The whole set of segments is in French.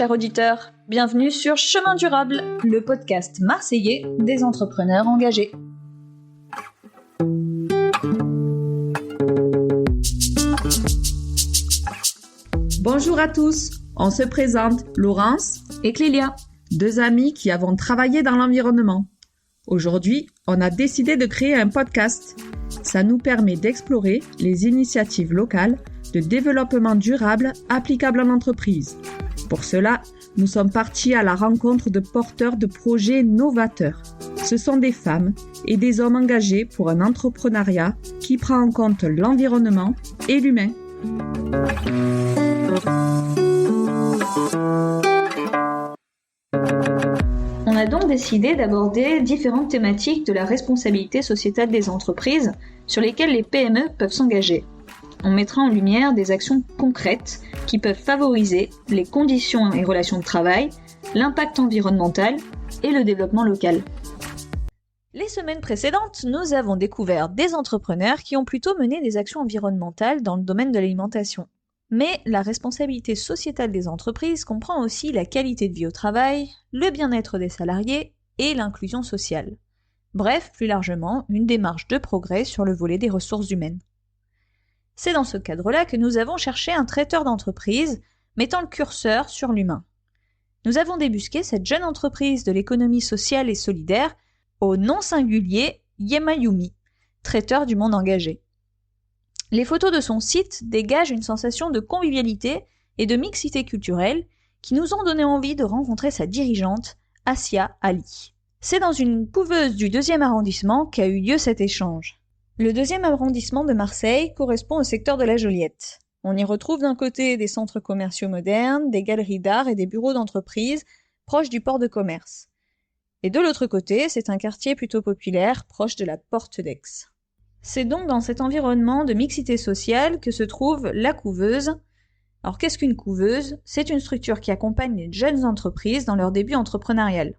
chers auditeurs. Bienvenue sur Chemin Durable, le podcast marseillais des entrepreneurs engagés. Bonjour à tous, on se présente Laurence Et Clélia, deux amies qui avons travaillé dans l'environnement. Aujourd'hui, on a décidé de créer un podcast. Ça nous permet d'explorer les initiatives locales de développement durable applicables en entreprise. Pour cela, nous sommes partis à la rencontre de porteurs de projets novateurs. Ce sont des femmes et des hommes engagés pour un entrepreneuriat qui prend en compte l'environnement et l'humain. on a donc décidé d'aborder différentes thématiques de la responsabilité sociétale des entreprises sur lesquelles les PME peuvent s'engager. On mettra en lumière des actions concrètes qui peuvent favoriser les conditions et relations de travail, l'impact environnemental et le développement local. Les semaines précédentes, nous avons découvert des entrepreneurs qui ont plutôt mené des actions environnementales dans le domaine de l'alimentation. Mais la responsabilité sociétale des entreprises comprend aussi la qualité de vie au travail, le bien-être des salariés et l'inclusion sociale. Bref, plus largement, une démarche de progrès sur le volet des ressources humaines. C'est dans ce cadre-là que nous avons cherché un traiteur d'entreprise mettant le curseur sur l'humain. Nous avons débusqué cette jeune entreprise de l'économie sociale et solidaire au nom singulier Yemayumi, traiteur du monde engagé. Les photos de son site dégagent une sensation de convivialité et de mixité culturelle qui nous ont donné envie de rencontrer sa dirigeante, Asia Ali. C'est dans une couveuse du 2e arrondissement qu'a eu lieu cet échange. Le 2e arrondissement de Marseille correspond au secteur de la Joliette. On y retrouve d'un côté des centres commerciaux modernes, des galeries d'art et des bureaux d'entreprise proches du port de commerce. Et de l'autre côté, c'est un quartier plutôt populaire, proche de la Porte d'Aix. C'est donc dans cet environnement de mixité sociale que se trouve la couveuse. Alors qu'est-ce qu'une couveuse ? C'est une structure qui accompagne les jeunes entreprises dans leur début entrepreneurial.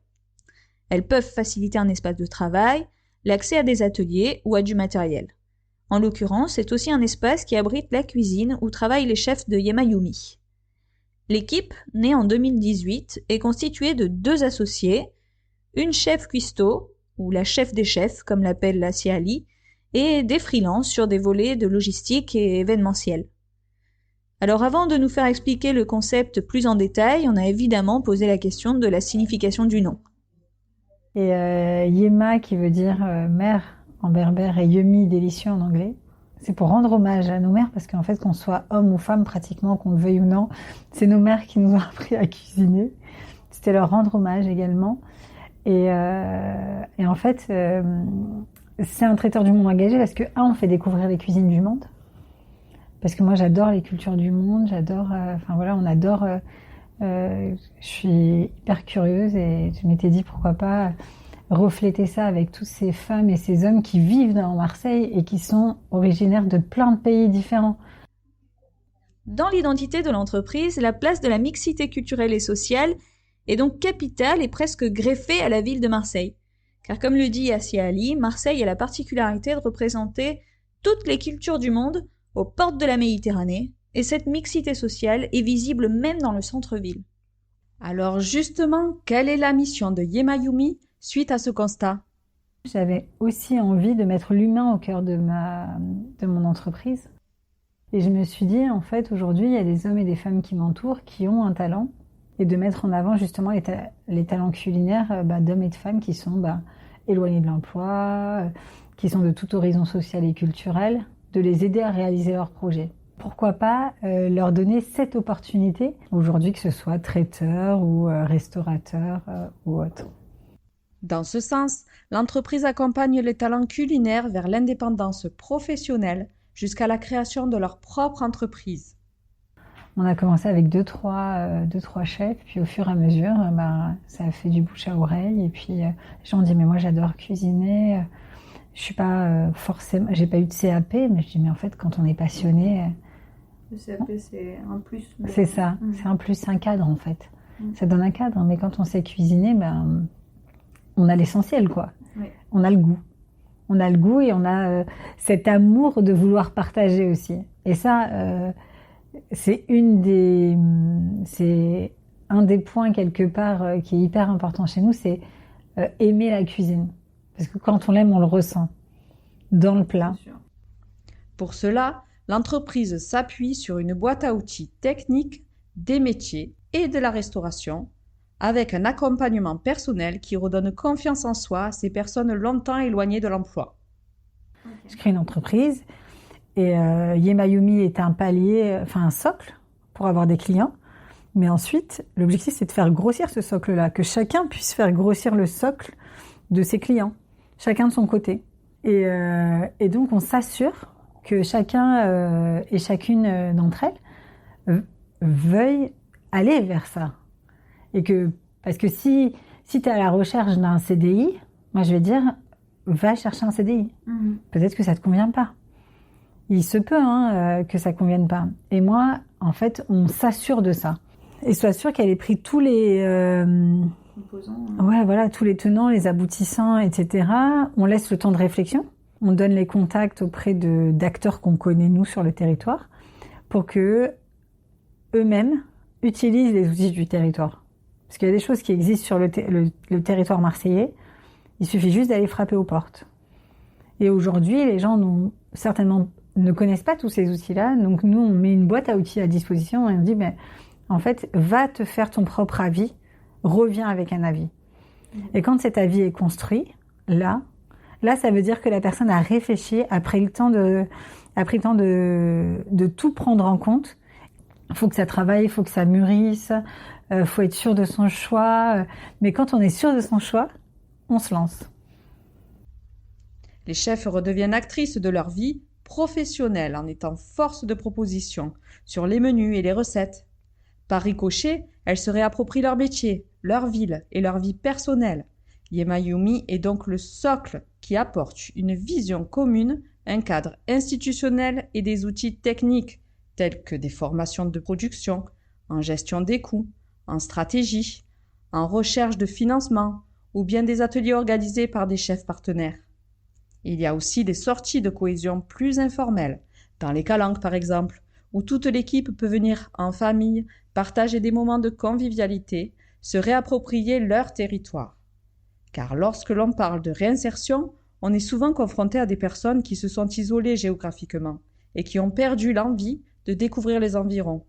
Elles peuvent faciliter un espace de travail, l'accès à des ateliers ou à du matériel. En l'occurrence, c'est aussi un espace qui abrite la cuisine où travaillent les chefs de Yemayumi. L'équipe, née en 2018, est constituée de 2 associés, une chef cuistot, ou la chef des chefs, comme l'appelle Asia Ali, et des freelances sur des volets de logistique et événementiel. Alors avant de nous faire expliquer le concept plus en détail, on a évidemment posé la question de la signification du nom. Et Yema qui veut dire mère en berbère et Yumi délicieux en anglais. C'est pour rendre hommage à nos mères parce qu'en fait qu'on soit homme ou femme pratiquement, qu'on le veuille ou non, c'est nos mères qui nous ont appris à cuisiner. C'était leur rendre hommage également. Et en fait, c'est un traiteur du monde engagé parce que on fait découvrir les cuisines du monde. Parce que moi j'adore les cultures du monde, on adore. Je suis hyper curieuse et je m'étais dit pourquoi pas refléter ça avec toutes ces femmes et ces hommes qui vivent dans Marseille et qui sont originaires de plein de pays différents. Dans l'identité de l'entreprise, la place de la mixité culturelle et sociale est donc capitale et presque greffée à la ville de Marseille. Car comme le dit Asia Ali, Marseille a la particularité de représenter toutes les cultures du monde aux portes de la Méditerranée, et cette mixité sociale est visible même dans le centre-ville. Alors justement, quelle est la mission de Yemayumi suite à ce constat ? J'avais aussi envie de mettre l'humain au cœur de mon entreprise. Et je me suis dit, en fait, aujourd'hui, il y a des hommes et des femmes qui m'entourent, qui ont un talent, et de mettre en avant justement les talents culinaires d'hommes et de femmes qui sont éloignés de l'emploi, qui sont de tout horizon social et culturel, de les aider à réaliser leurs projets. Pourquoi pas leur donner cette opportunité, aujourd'hui que ce soit traiteur ou restaurateur ou autre. Dans ce sens, l'entreprise accompagne les talents culinaires vers l'indépendance professionnelle jusqu'à la création de leur propre entreprise. On a commencé avec 2-3 chefs, puis au fur et à mesure, ça a fait du bouche à oreille. Et puis les gens ont dit mais moi j'adore cuisiner. Je suis pas forcément, j'ai pas eu de CAP, mais je dis mais en fait quand on est passionné, le CAP c'est un plus. C'est ça, c'est un plus, un cadre en fait. Ça donne un cadre, mais quand on sait cuisiner, on a l'essentiel quoi. Oui. On a le goût. On a le goût et on a cet amour de vouloir partager aussi. Et ça, c'est un des points quelque part qui est hyper important chez nous, c'est aimer la cuisine. Parce que quand on l'aime, on le ressent dans le plat. Pour cela, l'entreprise s'appuie sur une boîte à outils technique des métiers et de la restauration, avec un accompagnement personnel qui redonne confiance en soi à ces personnes longtemps éloignées de l'emploi. Je crée une entreprise et Yemayumi est un palier, un socle pour avoir des clients. Mais ensuite, l'objectif, c'est de faire grossir ce socle-là, que chacun puisse faire grossir le socle de ses clients, chacun de son côté. Et donc, on s'assure que chacun et chacune d'entre elles veuille aller vers ça. Parce que si tu es à la recherche d'un CDI, moi, je vais dire, va chercher un CDI. Peut-être que ça te convient pas. Il se peut que ça convienne pas. Et moi, en fait, on s'assure de ça. Et sois sûr qu'elle ait pris tous les Composants. tous les tenants, les aboutissants, etc. On laisse le temps de réflexion. On donne les contacts auprès d'acteurs qu'on connaît nous sur le territoire pour que eux-mêmes utilisent les outils du territoire. Parce qu'il y a des choses qui existent sur le territoire marseillais. Il suffit juste d'aller frapper aux portes. Et aujourd'hui, les gens ne connaissent pas tous ces outils-là. Donc nous, on met une boîte à outils à disposition et on dit, en fait, va te faire ton propre avis, reviens avec un avis. Et quand cet avis est construit, là, ça veut dire que la personne a réfléchi, a pris le temps de tout prendre en compte. Il faut que ça travaille, il faut que ça mûrisse, faut être sûr de son choix. Mais quand on est sûr de son choix, on se lance. Les chefs redeviennent actrices de leur vie professionnelle en étant force de proposition sur les menus et les recettes. Par ricochet, elles se réapproprient leur métier, leur ville et leur vie personnelle. Yemayumi est donc le socle qui apporte une vision commune, un cadre institutionnel et des outils techniques tels que des formations de production, en gestion des coûts, en stratégie, en recherche de financement ou bien des ateliers organisés par des chefs partenaires. Il y a aussi des sorties de cohésion plus informelles, dans les calanques par exemple, où toute l'équipe peut venir en famille, partager des moments de convivialité, se réapproprier leur territoire. Car lorsque l'on parle de réinsertion, on est souvent confronté à des personnes qui se sont isolées géographiquement et qui ont perdu l'envie de découvrir les environs.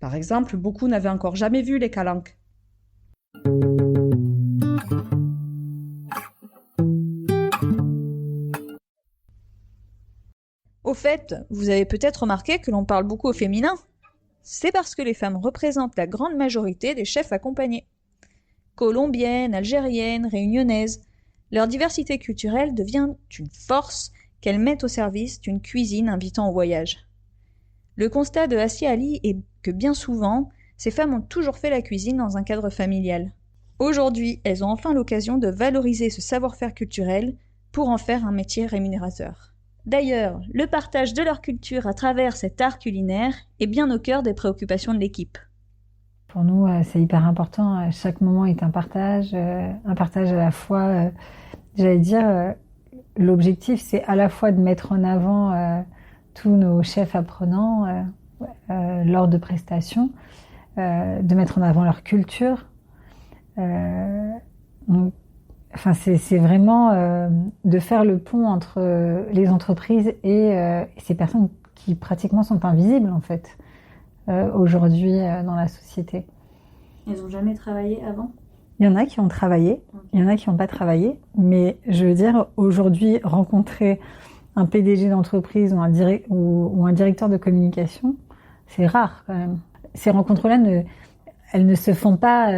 Par exemple, beaucoup n'avaient encore jamais vu les calanques. Au fait, vous avez peut-être remarqué que l'on parle beaucoup au féminin. C'est parce que les femmes représentent la grande majorité des chefs accompagnés. Colombiennes, algériennes, réunionnaises, leur diversité culturelle devient une force qu'elles mettent au service d'une cuisine invitant au voyage. Le constat de Assia Ali est que bien souvent, ces femmes ont toujours fait la cuisine dans un cadre familial. Aujourd'hui, elles ont enfin l'occasion de valoriser ce savoir-faire culturel pour en faire un métier rémunérateur. D'ailleurs, le partage de leur culture à travers cet art culinaire est bien au cœur des préoccupations de l'équipe. Pour nous, c'est hyper important. Chaque moment est un partage à la fois, l'objectif, c'est à la fois de mettre en avant tous nos chefs apprenants lors de prestations, de mettre en avant leur culture. C'est vraiment de faire le pont entre les entreprises et ces personnes qui pratiquement sont invisibles en fait aujourd'hui dans la société. Elles n'ont jamais travaillé avant ? Il y en a qui ont travaillé, il y en a qui n'ont pas travaillé, mais je veux dire aujourd'hui rencontrer un PDG d'entreprise ou un directeur de communication, c'est rare quand même. Ces rencontres-là elles ne se font pas.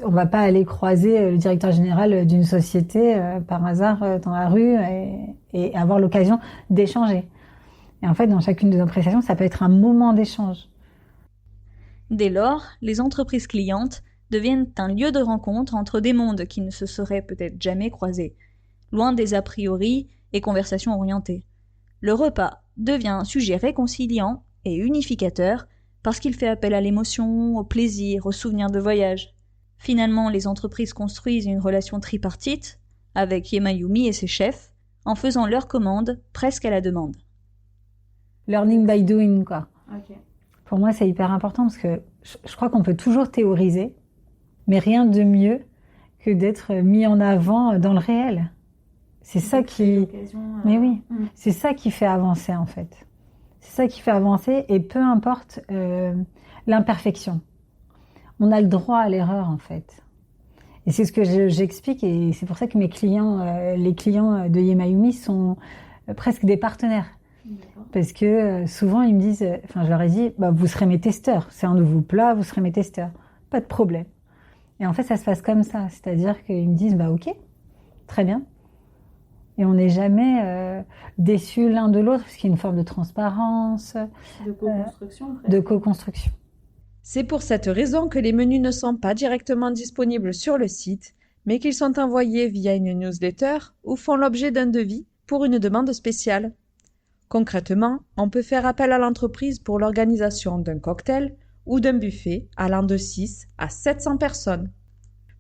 On va pas aller croiser le directeur général d'une société par hasard dans la rue et avoir l'occasion d'échanger. Et en fait, dans chacune de nos prestations, ça peut être un moment d'échange. Dès lors, les entreprises clientes deviennent un lieu de rencontre entre des mondes qui ne se seraient peut-être jamais croisés, loin des a priori et conversations orientées. Le repas devient un sujet réconciliant et unificateur parce qu'il fait appel à l'émotion, au plaisir, aux souvenirs de voyage. Finalement, les entreprises construisent une relation tripartite avec Yemayumi et ses chefs en faisant leurs commandes presque à la demande. Learning by doing, quoi. Okay. Pour moi, c'est hyper important parce que je crois qu'on peut toujours théoriser, mais rien de mieux que d'être mis en avant dans le réel. C'est ça qui... Mais oui, c'est ça qui fait avancer en fait. C'est ça qui fait avancer et peu importe l'imperfection. On a le droit à l'erreur en fait. Et c'est ce que j'explique et c'est pour ça que mes clients, les clients de Yemayumi sont presque des partenaires. D'accord. Parce que souvent ils me disent, je leur ai dit, vous serez mes testeurs. C'est un nouveau plat, vous serez mes testeurs. Pas de problème. Et en fait, ça se passe comme ça. C'est-à-dire qu'ils me disent, ok, très bien. Et on n'est jamais déçus l'un de l'autre, parce qu'il y a une forme de transparence. De co-construction. De co-construction. C'est pour cette raison que les menus ne sont pas directement disponibles sur le site, mais qu'ils sont envoyés via une newsletter ou font l'objet d'un devis pour une demande spéciale. Concrètement, on peut faire appel à l'entreprise pour l'organisation d'un cocktail ou d'un buffet allant de 6 à 700 personnes.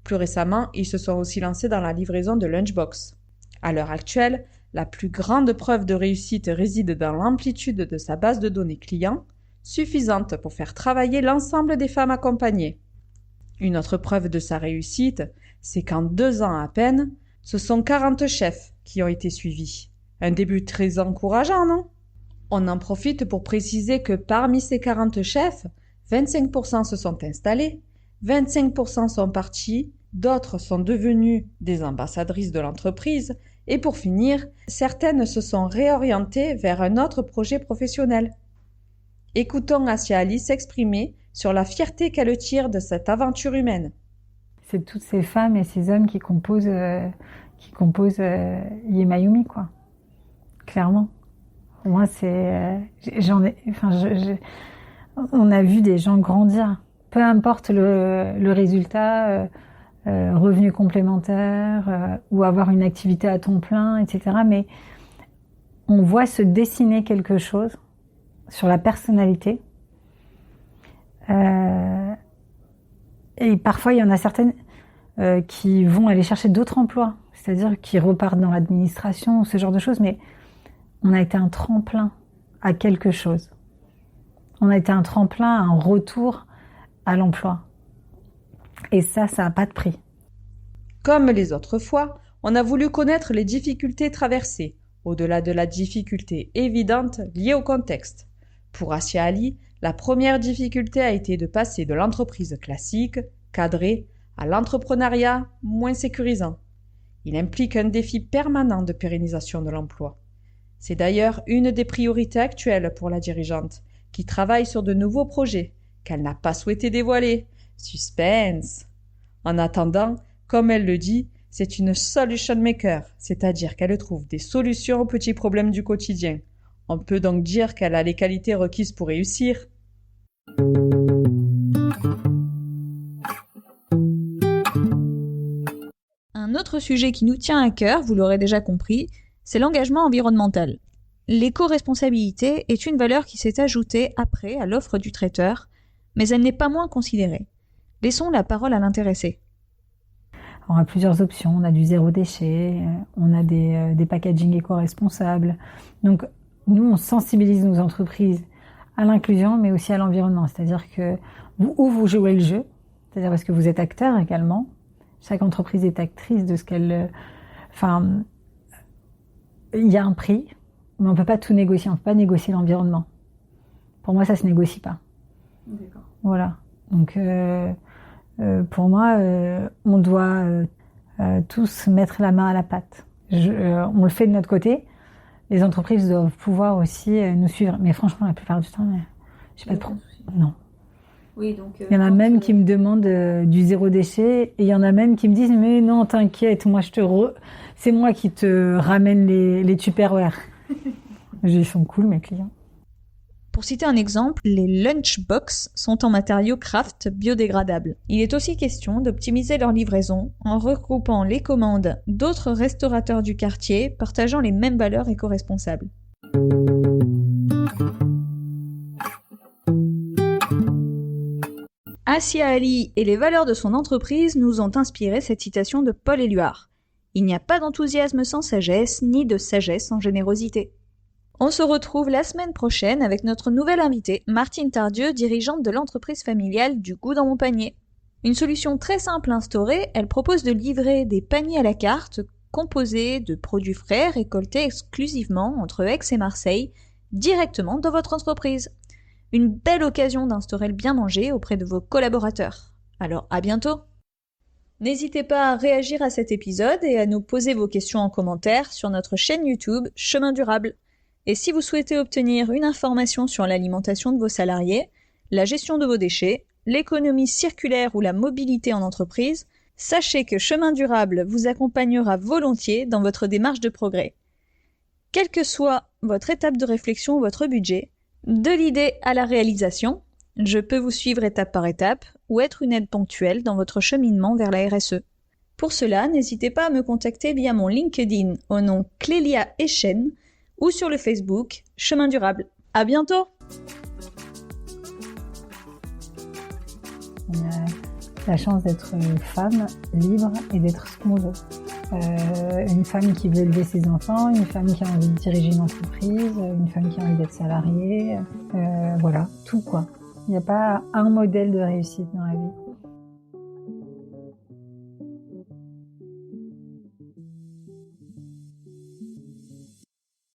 Plus récemment, ils se sont aussi lancés dans la livraison de lunchbox. À l'heure actuelle, la plus grande preuve de réussite réside dans l'amplitude de sa base de données clients, suffisante pour faire travailler l'ensemble des femmes accompagnées. Une autre preuve de sa réussite, c'est qu'en 2 ans à peine, ce sont 40 chefs qui ont été suivis. Un début très encourageant, non ? On en profite pour préciser que parmi ces 40 chefs, 25% se sont installés, 25% sont partis, d'autres sont devenues des ambassadrices de l'entreprise et pour finir, certaines se sont réorientées vers un autre projet professionnel. Écoutons Asia Ali s'exprimer sur la fierté qu'elle tire de cette aventure humaine. C'est toutes ces femmes et ces hommes qui composent Yemayumi, quoi. Clairement. Pour moi, on a vu des gens grandir. Peu importe le résultat, revenus complémentaires ou avoir une activité à temps plein, etc. Mais on voit se dessiner quelque chose sur la personnalité. Et parfois, il y en a certaines qui vont aller chercher d'autres emplois, c'est-à-dire qui repartent dans l'administration, ce genre de choses. Mais on a été un tremplin à quelque chose. On a été un tremplin, un retour à l'emploi. Et ça n'a pas de prix. Comme les autres fois, on a voulu connaître les difficultés traversées, au-delà de la difficulté évidente liée au contexte. Pour Asia Ali, la première difficulté a été de passer de l'entreprise classique, cadrée, à l'entrepreneuriat moins sécurisant. Il implique un défi permanent de pérennisation de l'emploi. C'est d'ailleurs une des priorités actuelles pour la dirigeante, qui travaille sur de nouveaux projets qu'elle n'a pas souhaité dévoiler. Suspense! En attendant, comme elle le dit, c'est une solution maker, c'est-à-dire qu'elle trouve des solutions aux petits problèmes du quotidien. On peut donc dire qu'elle a les qualités requises pour réussir. Un autre sujet qui nous tient à cœur, vous l'aurez déjà compris, c'est l'engagement environnemental. L'éco-responsabilité est une valeur qui s'est ajoutée après à l'offre du traiteur, mais elle n'est pas moins considérée. Laissons la parole à l'intéressé. On a plusieurs options, on a du zéro déchet, on a des packaging éco-responsables. Donc nous, on sensibilise nos entreprises à l'inclusion, mais aussi à l'environnement. C'est-à-dire que vous jouez le jeu, c'est-à-dire parce que vous êtes acteur également. Chaque entreprise est actrice de ce qu'elle... il y a un prix, mais on ne peut pas tout négocier. On ne peut pas négocier l'environnement. Pour moi, ça ne se négocie pas. D'accord. Voilà. Donc, pour moi, on doit tous mettre la main à la pâte. On le fait de notre côté. Les entreprises doivent pouvoir aussi nous suivre. Mais franchement, la plupart du temps, j'ai pas de problème. Non. Oui, donc, il y en a même qui me demandent du zéro déchet et il y en a même qui me disent mais non, t'inquiète, moi c'est moi qui te ramène les Tupperware. Ils sont cool mes clients. Pour citer un exemple, les lunchbox sont en matériaux craft biodégradables. Il est aussi question d'optimiser leur livraison en regroupant les commandes d'autres restaurateurs du quartier partageant les mêmes valeurs éco-responsables. Asia Ali et les valeurs de son entreprise nous ont inspiré cette citation de Paul Éluard. Il n'y a pas d'enthousiasme sans sagesse, ni de sagesse sans générosité. On se retrouve la semaine prochaine avec notre nouvelle invitée, Martine Tardieu, dirigeante de l'entreprise familiale Du Goût dans mon panier. Une solution très simple à instaurer, elle propose de livrer des paniers à la carte composés de produits frais récoltés exclusivement entre Aix et Marseille, directement dans votre entreprise. Une belle occasion d'instaurer le bien manger auprès de vos collaborateurs. Alors à bientôt! N'hésitez pas à réagir à cet épisode et à nous poser vos questions en commentaire sur notre chaîne YouTube Chemin Durable. Et si vous souhaitez obtenir une information sur l'alimentation de vos salariés, la gestion de vos déchets, l'économie circulaire ou la mobilité en entreprise, sachez que Chemin Durable vous accompagnera volontiers dans votre démarche de progrès. Quelle que soit votre étape de réflexion ou votre budget, de l'idée à la réalisation, je peux vous suivre étape par étape ou être une aide ponctuelle dans votre cheminement vers la RSE. Pour cela, n'hésitez pas à me contacter via mon LinkedIn au nom Clélia Echen ou sur le Facebook Chemin Durable. À bientôt! On a la chance d'être femme, libre et d'être ce qu'on veut. Une femme qui veut élever ses enfants, une femme qui a envie de diriger une entreprise, une femme qui a envie d'être salariée, voilà, tout quoi. Il n'y a pas un modèle de réussite dans la vie.